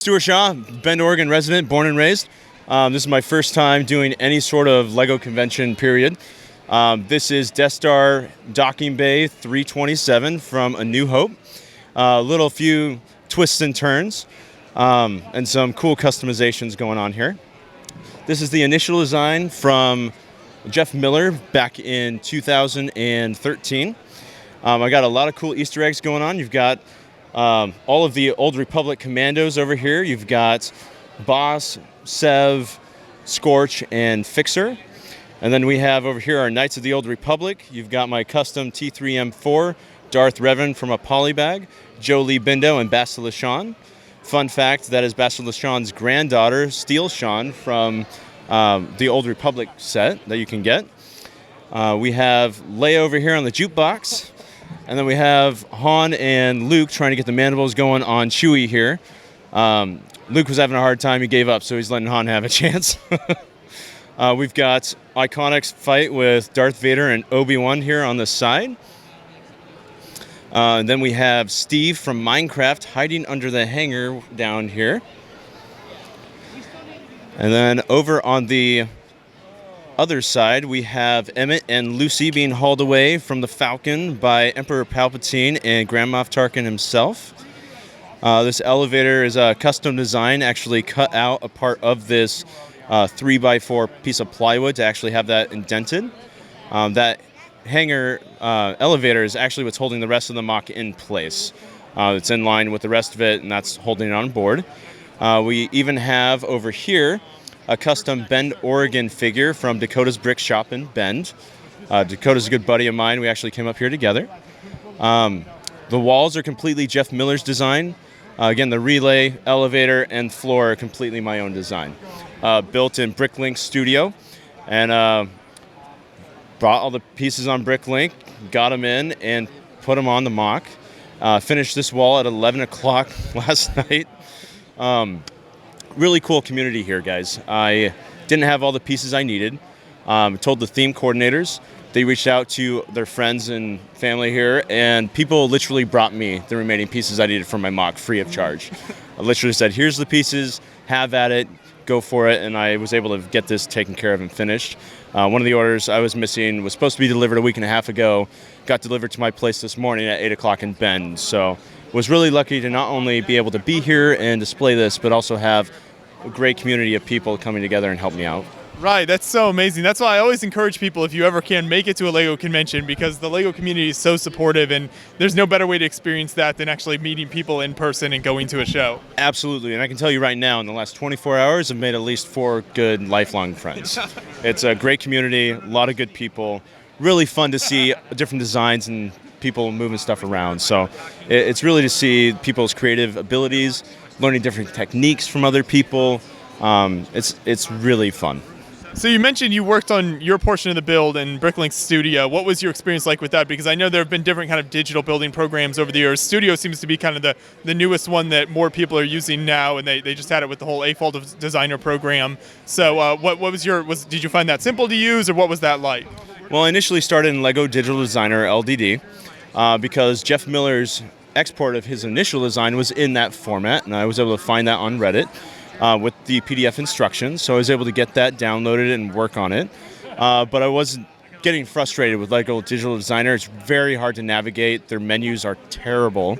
Stuart Shaw, Bend, Oregon resident, born and raised. This is my first time doing any sort of LEGO convention, period. This is Death Star Docking Bay 327 from A New Hope. Little few twists and turns, and some cool customizations going on here. This is the initial design from Jeff Miller back in 2013. I got a lot of cool Easter eggs going on. You've got all of the Old Republic commandos over here. You've got Boss, Sev, Scorch, and Fixer. And then we have over here our Knights of the Old Republic. You've got my custom T3M4, Darth Revan from a polybag, Joe Lee Bindo, and Bastila Shan. Fun fact, that is Bastila Shan's granddaughter, Steel Shan, from the Old Republic set that you can get. We have Leia over here on the jukebox. And then we have Han and Luke trying to get the mandibles going on Chewie here. Luke was having a hard time. He gave up, so he's letting Han have a chance. We've got Iconic's fight with Darth Vader and Obi-Wan here on the side. And then we have Steve from Minecraft hiding under the hangar down here. And then over on the other side, we have Emmett and Lucy being hauled away from the Falcon by Emperor Palpatine and Grand Moff Tarkin himself. This elevator is a custom design, actually cut out a part of this 3x4 piece of plywood to actually have that indented. That hangar elevator is actually what's holding the rest of the mock in place. It's in line with the rest of it, and that's holding it on board. We even have over here a custom Bend, Oregon figure from Dakota's Brick Shop in Bend. Dakota's a good buddy of mine. We actually came up here together. The walls are completely Jeff Miller's design. Again, the relay, elevator, and floor are completely my own design. Built in Bricklink Studio, and brought all the pieces on Bricklink, got them in, and put them on the mock. Finished this wall at 11 o'clock last night. Really cool community here, guys. I didn't have all the pieces I needed. Told the theme coordinators. They reached out to their friends and family here, and people literally brought me the remaining pieces I needed for my mock free of charge. I literally said, here's the pieces, have at it, go for it, and I was able to get this taken care of and finished. One of the orders I was missing was supposed to be delivered a week and a half ago, got delivered to my place this morning at 8 o'clock in Bend. So was really lucky to not only be able to be here and display this, but also have a great community of people coming together and help me out. Right, that's so amazing. That's why I always encourage people, if you ever can, make it to a LEGO convention, because the LEGO community is so supportive, and there's no better way to experience that than actually meeting people in person and going to a show. Absolutely, and I can tell you right now, in the last 24 hours, I've made at least 4 good lifelong friends. It's a great community, a lot of good people, really fun to see different designs and people moving stuff around. So it's really to see people's creative abilities, learning different techniques from other people. It's really fun. So you mentioned you worked on your portion of the build in Bricklink Studio. What was your experience like with that? Because I know there have been different kind of digital building programs over the years. Studio seems to be kind of the newest one that more people are using now, and they just had it with the whole AFOL Designer program. So what was did you find that simple to use, or what was that like? Well, I initially started in LEGO Digital Designer, LDD, because Jeff Miller's export of his initial design was in that format, and I was able to find that on Reddit. With the PDF instructions, so I was able to get that downloaded and work on it. But I was getting frustrated with LEGO Digital Designer. It's very hard to navigate. Their menus are terrible.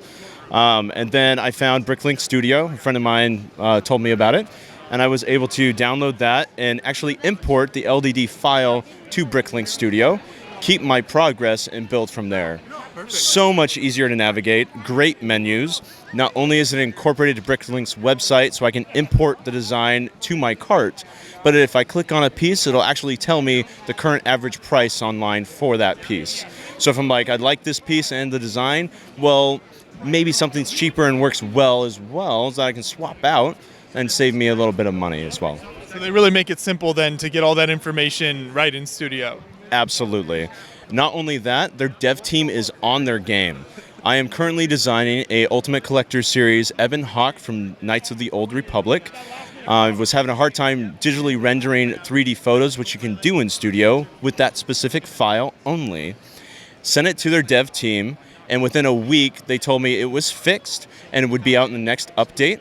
And then I found Bricklink Studio. A friend of mine told me about it, and I was able to download that and actually import the LDD file to Bricklink Studio, keep my progress, and build from there. So much easier to navigate, great menus. Not only is it incorporated to Bricklink's website so I can import the design to my cart, but if I click on a piece, it'll actually tell me the current average price online for that piece. So if I'm like, I'd like this piece and the design, well, maybe something's cheaper and works well, so I can swap out and save me a little bit of money as well. So they really make it simple then to get all that information right in Studio. Absolutely. Not only that, their dev team is on their game. I am currently designing a Ultimate Collector Series Ebon Hawk from Knights of the Old Republic. I was having a hard time digitally rendering 3D photos, which you can do in Studio with that specific file only. Sent it to their dev team, and within a week, they told me it was fixed and it would be out in the next update.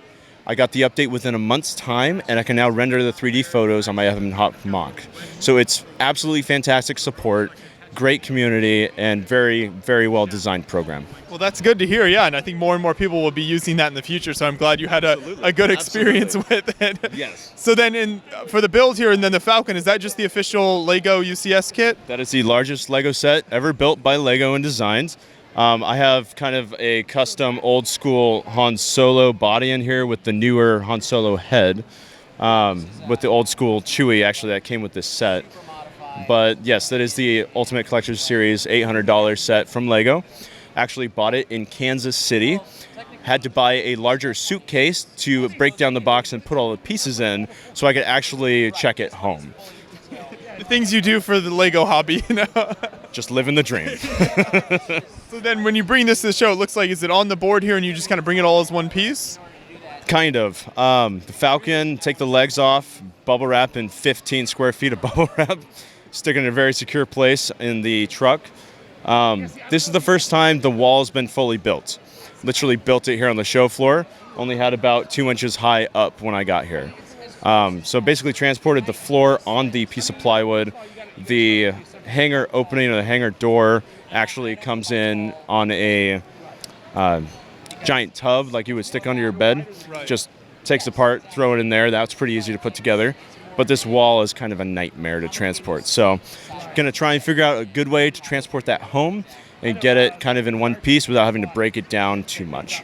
I got the update within a month's time, and I can now render the 3D photos on my Evan Hop Mock. So it's absolutely fantastic support, great community, and very, very well designed program. Well, that's good to hear, yeah, and I think more and more people will be using that in the future, so I'm glad you had a good experience with it. Yes. So then for the build here and then the Falcon, is that just the official LEGO UCS kit? That is the largest Lego set ever built by Lego and designed. I have kind of a custom old school Han Solo body in here with the newer Han Solo head, with the old school Chewie actually that came with this set. But yes, that is the Ultimate Collector's Series $800 set from Lego. Actually bought it in Kansas City. Had to buy a larger suitcase to break down the box and put all the pieces in so I could actually check it home. The things you do for the Lego hobby, you know? Just living the dream. So then when you bring this to the show, it looks like, is it on the board here and you just kind of bring it all as one piece? Kind of. The Falcon, take the legs off, bubble wrap in 15 square feet of bubble wrap, stick it in a very secure place in the truck. This is the first time the wall's been fully built. Literally built it here on the show floor. Only had about 2 inches high up when I got here. So basically transported the floor on the piece of plywood. The hangar opening or the hangar door actually comes in on a giant tub like you would stick under your bed. Right. Just takes apart, throw it in there. That's pretty easy to put together. But this wall is kind of a nightmare to transport. So gonna try and figure out a good way to transport that home and get it kind of in one piece without having to break it down too much.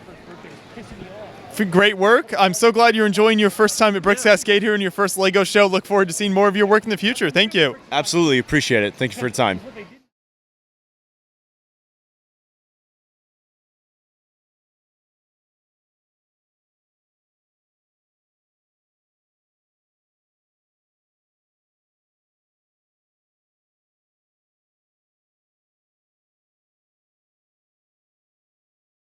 Great work. I'm so glad you're enjoying your first time at Bricks Cascade here in your first LEGO show. Look forward to seeing more of your work in the future. Thank you. Absolutely appreciate it. Thank you for your time.